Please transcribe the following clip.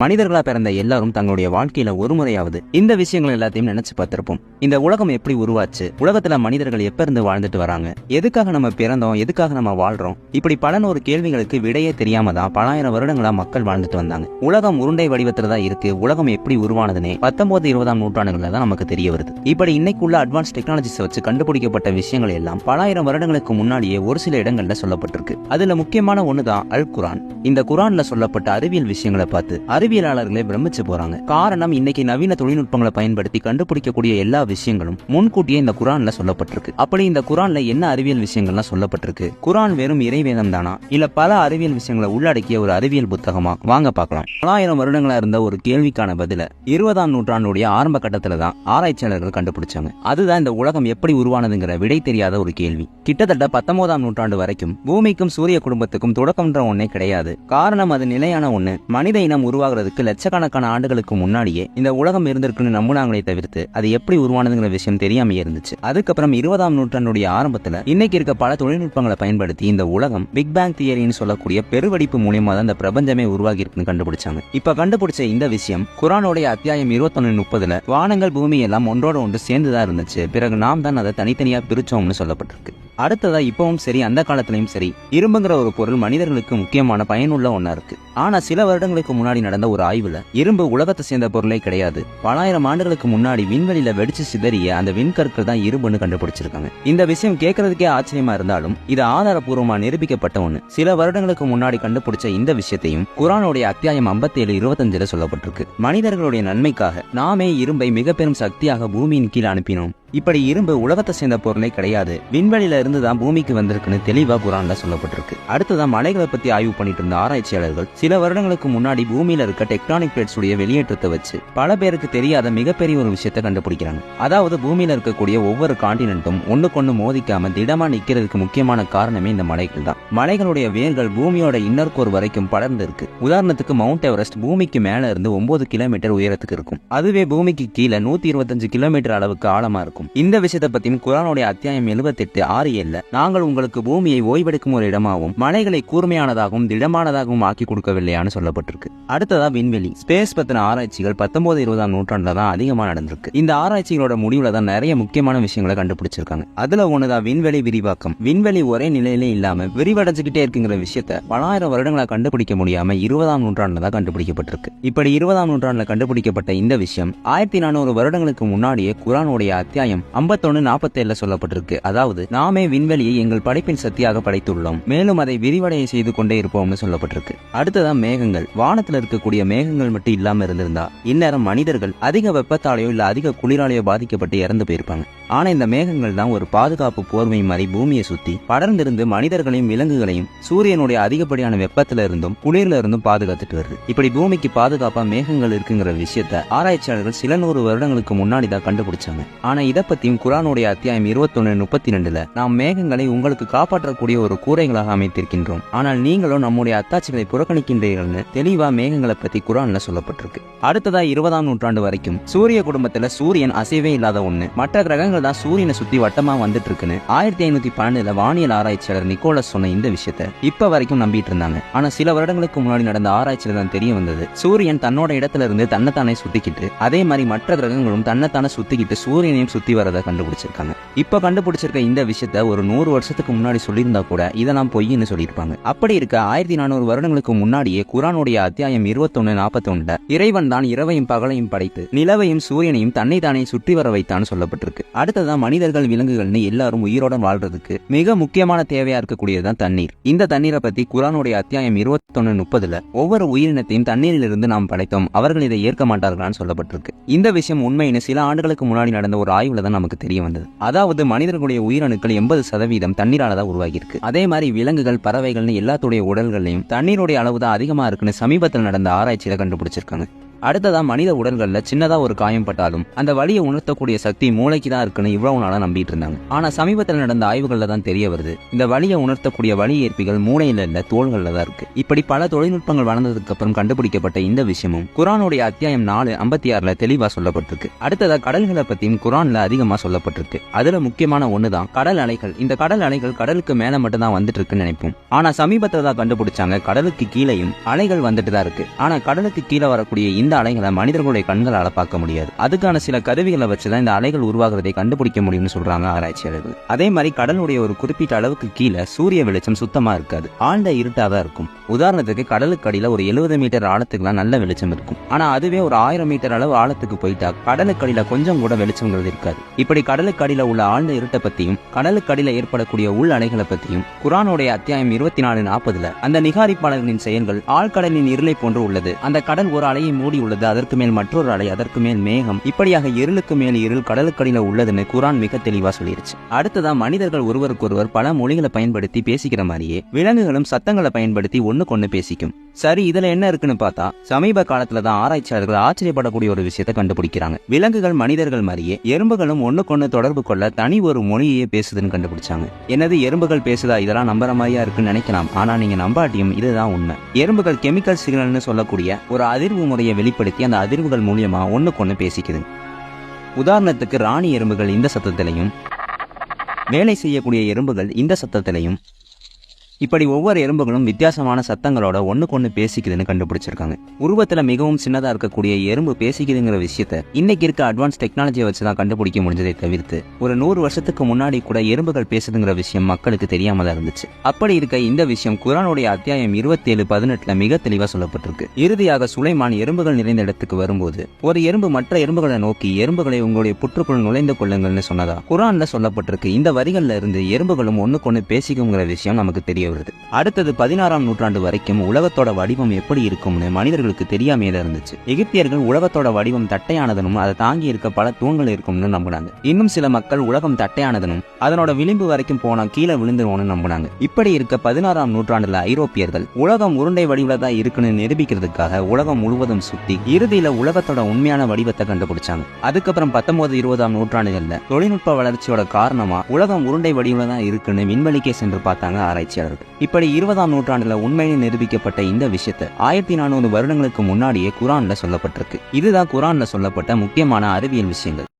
மனிதர்களா பிறந்த எல்லாரும் தங்களுடைய வாழ்க்கையில ஒரு முறையாவது இந்த விஷயங்கள் எல்லாத்தையும் நினைச்சு பார்த்திருப்போம். இந்த உலகம் எப்படி உருவாச்சு, உலகத்துல மனிதர்கள் எப்ப இருந்து வாழ்ந்துட்டு வராங்க, எதுக்காக நம்ம பிறந்தோம், எதுக்காக நம்ம வாழ்றோம், இப்படி பல ஒரு கேள்விகளுக்கு விடையே தெரியாம தான் பல ஆயிரம் வருடங்களா மக்கள் வாழ்ந்துட்டு வந்தாங்க. உலகம் உருண்டை வடிவத்துல தான் இருக்கு. உலகம் எப்படி உருவானதுன்னே 19, 20ஆம் நூற்றாண்டுகள்ல தான் நமக்கு தெரிய வருது. இப்படி இன்னைக்குள்ள அட்வான்ஸ் டெக்னாலஜிஸ் வச்சு கண்டுபிடிக்கப்பட்ட விஷயங்கள் எல்லாம் பல ஆயிரம் வருடங்களுக்கு முன்னாடியே ஒரு சில இடங்கள்ல சொல்லப்பட்டிருக்கு. அதுல முக்கியமான ஒண்ணுதான் அல் குரான். இந்த குரான்ல சொல்லப்பட்ட அறிவியல் விஷயங்களை பார்த்து அறிவியலாளர்களே பிரமிச்சு போறாங்க. காரணம், இன்னைக்கு நவீன தொழில்நுட்பங்களை பயன்படுத்தி கண்டுபிடிக்கக்கூடிய எல்லா விஷயங்களும் முன்கூட்டியே இந்த குரான்ல சொல்லப்பட்டிருக்கு. அப்படி இந்த குரான்ல என்ன அறிவியல் விஷயங்கள்லாம் சொல்லப்பட்டிருக்கு? குரான் வெறும் இறைவேதம் தானா, இல்ல பல அறிவியல் விஷயங்களை உள்ளடக்கிய ஒரு அறிவியல் புத்தகமா? வாங்க பார்க்கலாம். 1000 வருடங்களா இருந்த ஒரு கேள்விக்கான பதில 20ஆம் நூற்றாண்டுடைய ஆரம்ப கட்டத்துல தான் ஆராய்ச்சியாளர்கள் கண்டுபிடிச்சாங்க. அதுதான் இந்த உலகம் எப்படி உருவானதுங்கிற விடை தெரியாத ஒரு கேள்வி. கிட்டத்தட்ட 19ஆம் நூற்றாண்டு வரைக்கும் பூமிக்கும் சூரிய குடும்பத்துக்கும் தொடக்கம்ன்ற ஒன்னே கிடையாது. காரணம், அது நிலையான ஒண்ணு. மனித இனம் உருவாகிறதுக்கு லட்சக்கணக்கான ஆண்டுகளுக்கு முன்னாடியே இந்த உலகம் இருந்திருக்குன்னு நம்புனாங்களே தவிர்த்து அது எப்படி உருவானதுங்கிற விஷயம் தெரியாம இருந்துச்சு. அதுக்கப்புறம் 20ஆம் நூற்றாண்டுடைய ஆரம்பத்துல இன்னைக்கு இருக்க பல தொழில்நுட்பங்களை பயன்படுத்தி இந்த உலகம் பிக் பேங் தியரின்னு சொல்லக்கூடிய பெருவெடிப்பு மூலியமா தான் இந்த பிரபஞ்சமே உருவாகி இருக்குன்னு கண்டுபிடிச்சாங்க. இப்ப கண்டுபிடிச்ச இந்த விஷயம் குரானுடைய அத்தியாயம் 21:30 வானங்கள் பூமி எல்லாம் ஒன்றோட ஒன்று சேர்ந்துதான் இருந்துச்சு. பிறகு நாம் தான் அதை தனித்தனியா பிரிச்சோம்னு சொல்லப்பட்டிருக்கு. அடுத்ததா இப்பவும் சரி, அந்த காலத்திலயும் சரி, இரும்புங்கிற ஒரு பொருள் மனிதர்களுக்கு முக்கியமான பயனுள்ள ஒன்னா இருக்கு. ஆனா சில வருடங்களுக்கு முன்னாடி நடந்த ஒரு ஆய்வுல இரும்பு உலகத்தை சேர்ந்த பொருளே கிடையாது. பல ஆயிரம் ஆண்டுகளுக்கு முன்னாடி விண்வெளியில வெடிச்சு சிதறிய அந்த விண்கற்கள் தான் இரும்புன்னு கண்டுபிடிச்சிருக்காங்க. இந்த விஷயம் கேட்கறதுக்கே ஆச்சரியமா இருந்தாலும் இது ஆதாரப்பூர்வமா நிரூபிக்கப்பட்ட ஒண்ணு. சில வருடங்களுக்கு முன்னாடி கண்டுபிடிச்ச இந்த விஷயத்தையும் குரானுடைய அத்தியாயம் 57:25 சொல்லப்பட்டிருக்கு. மனிதர்களுடைய நன்மைக்காக நாமே இரும்பை மிக பெரும் சக்தியாக பூமியின் கீழ் அனுப்பினோம். இப்படி இரும்பு உலகத்தை சேர்ந்த பொருளே கிடையாது, விண்வெளியில இருந்துதான் பூமிக்கு வந்திருக்குன்னு தெளிவா குரான்ல சொல்லப்பட்டிருக்கு. அடுத்ததான் மலைகளை பத்தி ஆய்வு பண்ணிட்டு இருந்த ஆராய்ச்சியாளர்கள் சில வருடங்களுக்கு முன்னாடி பூமியில இருக்க டெக்டானிக் பிளேட்ஸ் உடைய வெளியேற்றத்தை வச்சு பல பேருக்கு தெரியாத மிகப்பெரிய ஒரு விஷயத்தை கண்டுபிடிக்கிறாங்க. அதாவது பூமியில இருக்கக்கூடிய ஒவ்வொரு காண்டினென்ட்டும் ஒண்ணுக்கொண்ணு மோதிக்காம திடமா நிக்கிறதுக்கு முக்கியமான காரணமே இந்த மலைகள் தான். மலைகளுடைய வேர்கள் பூமியோட இன்னர் கோர் வரைக்கும் படர்ந்து இருக்கு. உதாரணத்துக்கு மவுண்ட் எவரெஸ்ட் பூமிக்கு மேல இருந்து 9 கிலோமீட்டர் உயரத்துக்கு இருக்கும். அதுவே பூமிக்கு கீழே 125 கிலோமீட்டர் அளவுக்கு ஆழமா இருக்கும். இந்த விஷயத்தை பத்தியும் குரானுடைய அத்தியாயம் 78:6 நாங்கள் உங்களுக்கு பூமியை ஓய்வெடுக்கும் ஒரு இடமாகவும் மலைகளை கூர்மையானதாகவும் திடமானதாகவும் ஆக்கி கொடுக்கவில்லையான்னு சொல்லப்பட்டிருக்கு. அடுத்ததா விண்வெளி ஸ்பேஸ் பத்தின ஆராய்ச்சிகள் 19, 20ஆம் நூற்றாண்டுல தான் அதிகமா நடந்திருக்கு. இந்த ஆராய்ச்சிகளோட முடிவுல தான் நிறைய முக்கியமான விஷயங்களை கண்டுபிடிச்சிருக்காங்க. அதுல ஒண்ணுதான் விண்வெளி விரிவாக்கம். விண்வெளி ஒரே நிலையிலே இல்லாம விரிவடைஞ்சுக்கிட்டே இருக்குங்கிற விஷயத்த பல ஆயிரம் வருடங்களா கண்டுபிடிக்க முடியாம 20ஆம் நூற்றாண்டுல தான் கண்டுபிடிக்கப்பட்டிருக்கு. இப்படி 20ஆம் நூற்றாண்டுல கண்டுபிடிக்கப்பட்ட இந்த விஷயம் 1400 வருடங்களுக்கு முன்னாடியே குரானுடைய அத்தியாயம் 51:47 சொல்லப்பட்டிருக்கு. அதாவது நாமே விண்வெளியை எங்கள் படைப்பின் சக்தியாக படைத்துள்ளோம், மேலும் அதை விரிவடைய செய்து கொண்டே இருப்போம்னு சொல்லப்பட்டிருக்கு. அடுத்ததான் மேகங்கள். வானத்தில் இருக்கக்கூடிய மேகங்கள் மட்டும் இல்லாம இருந்திருந்தா இந்நேரம் மனிதர்கள் அதிக வெப்பத்தாலேயோ இல்ல அதிக குளிராலேயோ பாதிக்கப்பட்டு இறந்து போயிருப்பாங்க. ஆனா இந்த மேகங்கள் தான் ஒரு பாதுகாப்பு போர்வை மாதிரி பூமியை சுத்தி படர்ந்திருந்து மனிதர்களையும் விலங்குகளையும் சூரியனுடைய அதிகப்படியான வெப்பத்தில இருந்தும் குளிர்ல இருந்தும் பாதுகாத்துட்டு வருது. இப்படி பூமிக்கு பாதுகாப்பா மேகங்கள் இருக்குங்கிற விஷயத்த ஆராய்ச்சியாளர்கள் சில 100 வருடங்களுக்கு முன்னாடி தான் கண்டுபிடிச்சாங்க. ஆனா இதை பத்தியும் குரானுடைய அத்தியாயம் 21:32 நாம் மேகங்களை உங்களுக்கு காப்பாற்றக்கூடிய ஒரு கூரைகளாக அமைத்திருக்கின்றோம், ஆனால் நீங்களும் நம்முடைய அத்தாட்சிகளை புறக்கணிக்கின்றீர்கள்னு தெளிவா மேகங்களை பத்தி குரான்ல சொல்லப்பட்டிருக்கு. அடுத்ததா 20ஆம் நூற்றாண்டு வரைக்கும் சூரிய குடும்பத்துல சூரியன் அசைவே இல்லாத ஒண்ணு, மற்ற கிரகங்கள் தான் சூரியனை சுத்தி வட்டமா வந்துட்டு இருக்குன்னு 1512 வானியல் ஆராய்ச்சியாளர் நிக்கோலஸ் சொன்ன இந்த விஷயத்த இப்ப வரைக்கும் நம்பிட்டு இருந்தாங்க. ஆனா சில வருடங்களுக்கு முன்னாடி நடந்த ஆராய்ச்சியில தான் தெரிய வந்தது, சூரியன் தன்னோட இடத்துல இருந்து தன்னைத்தானே சுத்திக்கிட்டு அதே மாதிரி மற்ற கிரகங்களும் தன்னைத்தானே சுத்திக்கிட்டு சூரியனையும் சுத்தி வரதை கண்டுபிடிச்சிருக்காங்க. இப்ப கண்டுபிடிச்சிருக்க இந்த விஷயத்த ஒரு 100 வருஷத்துக்கு முன்னாடி சொல்லியிருந்தா கூட இதெல்லாம் பொய்ன்னு சொல்லியிருப்பாங்க. அப்படி இருக்க 1400 வருடங்களுக்கு முன்னாடியே குரானுடைய அத்தியாயம் 21:41 இறைவன் தான் இரவையும் பகலையும் படைத்து நிலவையும் சூரியனையும் தன்னை தானே சுற்றி வர வைத்தான்னு சொல்லப்பட்டிருக்கு. அடுத்ததான் மனிதர்கள் விலங்குகள்னு எல்லாரும் உயிரோட வாழ்றதுக்கு மிக முக்கியமான தேவையா இருக்கக்கூடியதுதான் தண்ணீர். இந்த தண்ணீரை பத்தி குரானுடைய அத்தியாயம் 21:30 ஒவ்வொரு உயிரினத்தையும் தண்ணீரிலிருந்து நாம் படைத்தோம், அவர்கள் இதை ஏற்க மாட்டார்களான்னு சொல்லப்பட்டிருக்கு. இந்த விஷயம் உண்மைன்னு சில ஆண்டுகளுக்கு முன்னாடி நடந்த ஒரு ஆய்வுல தான் நமக்கு தெரிய வந்தது. அதாவது மனிதர்களுடைய உயிரணுக்கள் 80% தண்ணீரால தான் உருவாகி இருக்கு. அதே மாதிரி விலங்குகள் பறவைகள்னு எல்லாத்துடைய உடல்களையும் தண்ணீருடைய அளவு தான் அதிகமா இருக்குன்னு சமீபத்தில் நடந்த ஆராய்ச்சியில கண்டுபிடிச்சிருக்காங்க. அடுத்ததா மனித உடல்கள்ல சின்னதா ஒரு காயம் பட்டாலும் அந்த வலியை உணர்த்தக்கூடிய சக்தி மூளைக்கு தான் இருக்குன்னு இவ்வளவு நாளா நம்பிட்டு இருந்தாங்க. ஆனா சமீபத்தில் நடந்த ஆய்வுகள்ல தான் தெரிய வருது, இந்த வலியை உணர்த்தக்கூடிய வலி ஏற்பிகள் மூளையில இல்ல தோள்கள்ல தான் இருக்கு. இப்படி பல தொழில்நுட்பங்கள் வளர்ந்ததுக்கு அப்புறம் கண்டுபிடிக்கப்பட்ட இந்த விஷயமும் குர்ஆனுடைய அத்தியாயம் 4:56 தெளிவா சொல்லப்பட்டிருக்கு. அடுத்ததா கடல்களை பத்தியும் குர்ஆன்ல அதிகமா சொல்லப்பட்டிருக்கு. அதுல முக்கியமான ஒண்ணுதான் கடல் அலைகள். இந்த கடல் அலைகள் கடலுக்கு மேல மட்டும் தான் வந்துட்டு இருக்குன்னு நினைப்போம். ஆனா சமீபத்துல தான் கண்டுபிடிச்சாங்க கடலுக்கு கீழேயும் அலைகள் வந்துட்டு தான் இருக்கு. ஆனா கடலுக்கு கீழே வரக்கூடிய இந்த அலைகளை மனிதர்களுடைய கண்களால பார்க்க முடியாது. அதுக்கான சில கருவிகளை வச்சுதான் இந்த அலைகள் உருவாகிறதை கண்டுபிடிக்க முடியும்னு சொல்றாங்க ஆராய்ச்சியாளர்கள். அதே மாதிரி கடலுடைய ஒரு குறிப்பிட்ட அளவுக்கு கீழே சூரிய வெளிச்சம் சுத்தமா இருக்காது, ஆழ்ந்த இருட்டாதான் இருக்கும். உதாரணத்துக்கு கடலுக்கு அடியில ஒரு 70 மீட்டர் ஆழத்துக்குலாம் நல்ல வெளிச்சம் இருக்கும். ஆனா அதுவே ஒரு 1000 மீட்டர் அளவு ஆழத்துக்கு போயிட்டா கடலுக்கு அடியில கொஞ்சம் கூட வெளிச்சம்ங்கிறது இருக்காது. இப்படி கடலுக்கு அடியில உள்ள ஆழ்ந்த இருட்டை பத்தியும் கடலுக்கு அடியில ஏற்படக்கூடிய உள் அலைகளை பத்தியும் குர்ஆனுடைய அத்தியாயம் 24:40 அந்த நிகாரிப்பாளர்களின் செயல்கள் ஆழ்கடலின் இருளை போன்று உள்ளது. அந்த கடல் ஒரு அலையை மூடி உள்ளது, அதற்கு மேல் மற்றொரு அலை, அதற்கு மேல் மேகம், இப்படியாக இருளுக்கு மேல் இருள் கடலுக்கடியில உள்ளதுன்னு குர்ஆன் மிக தெளிவா சொல்லிருச்சு. அடுத்ததா மனிதர்கள் ஒருவருக்கொருவர் பல மொழிகளை பயன்படுத்தி பேசிக்கிற மாதிரியே விலங்குகளும் சத்தங்களை பயன்படுத்தி ஒண்ணுக்கொண்ணு பேசிக்கும். சரி, இதுல என்ன இருக்குன்னு பார்த்தா சமீப காலத்துலதான் ஆராய்ச்சியாளர்கள் ஆச்சரியப்படக்கூடிய ஒரு விஷயத்தை கண்டுபிடிக்கிறாங்க. விலங்குகள் மனிதர்கள் மாதிரியே எறும்புகளும் ஒண்ணுக்கொண்ணு தொடர்பு கொள்ள தனி ஒரு மொழியே பேசுதுன்னு கண்டுபிடிச்சாங்க. என்னது எறும்புகள் பேசுதா, இதெல்லாம் நம்புற மாதிரியா இருக்குன்னு நினைக்கலாம். ஆனா நீங்க நம்பாட்டியும் இதுதான் உண்மை. எறும்புகள் கெமிக்கல் சிக்னல்னு சொல்லக்கூடிய ஒரு அதிர்வு முறையை வெளிப்படுத்தி அந்த அதிர்வுகள் மூலியமா ஒண்ணுக்கொண்ணு பேசிக்குது. உதாரணத்துக்கு ராணி எறும்புகள் இந்த சத்தத்திலையும் வேலை செய்யக்கூடிய எறும்புகள் இந்த சத்தத்திலையும், இப்படி ஒவ்வொரு எறும்புகளும் வித்தியாசமான சத்தங்களோட ஒண்ணுக்கொண்ணு பேசிக்குதுன்னு கண்டுபிடிச்சிருக்காங்க. உருவத்துல மிகவும் சின்னதா இருக்கக்கூடிய எறும்பு பேசிக்குதுங்கிற விஷயத்த இன்னைக்கு இருக்க அட்வான்ஸ் டெக்னாலஜியை வச்சுதான் கண்டுபிடிக்க முடிஞ்சதை தவிர்த்து ஒரு 100 வருஷத்துக்கு முன்னாடி கூட எறும்புகள் பேசுதுங்கிற விஷயம் மக்களுக்கு தெரியாம தான் இருந்துச்சு. அப்படி இருக்க இந்த விஷயம் குர்ஆனுடைய அத்தியாயம் 27:18 மிக தெளிவா சொல்லப்பட்டிருக்கு. இறுதியாக சுலைமான் எறும்புகள் நிறைந்த இடத்துக்கு வரும்போது ஒரு எறும்பு மற்ற எறும்புகளை நோக்கி எறும்புகளை உங்களுடைய புற்றுக்குள் நுழைந்து கொள்ளுங்கள்னு சொன்னதா குர்ஆன்ல சொல்லப்பட்டிருக்கு. இந்த வரிகள்ல இருந்து எறும்புகளும் ஒண்ணுக்கொண்ணு பேசிக்குங்கிற விஷயம் நமக்கு தெரிய வருது. அடுத்தது 16ஆம் நூற்றாண்டு வரைக்கும் உலகத்தோட வடிவம் எப்படி இருக்கும்னு மனிதர்களுக்கு தெரியாமே தான் இருந்துச்சு. எகிப்தியர்கள் உலகத்தோட வடிவம் தட்டையானதனும் அதை தாங்கி இருக்க பல தூண்கள் இருக்கும்னு நம்பினாங்க. இன்னும் சில மக்கள் உலகம் தட்டையானதனும் அதனோட விளிம்பு வரைக்கும் போனா கீழே விழுந்துருவோம்னு நம்பினாங்க. இப்படி இருக்க 16ஆம் நூற்றாண்டுல ஐரோப்பியர்கள் உலகம் உருண்டை வடிவுல தான் இருக்குன்னு நிரூபிக்கிறதுக்காக உலகம் முழுவதும் சுத்தி இறுதியில உலகத்தோட உண்மையான வடிவத்தை கண்டுபிடிச்சாங்க. அதுக்கப்புறம் 19, 20ஆம் நூற்றாண்டுகள்ல தொழில்நுட்ப வளர்ச்சியோட காரணமா உலகம் உருண்டை வடிவுல தான் இருக்குன்னு விண்வெளிக்கே சென்று பார்த்தாங்க ஆராய்ச்சியாளர்கள். இப்படி 20ஆம் நூற்றாண்டுல உண்மையிலே நிரூபிக்கப்பட்ட இந்த விஷயத்தை 1400 வருடங்களுக்கு முன்னாடியே குர்ஆன்ல சொல்லப்பட்டிருக்கு. இதுதான் குர்ஆன்ல சொல்லப்பட்ட முக்கியமான அறிவியல் விஷயங்கள்.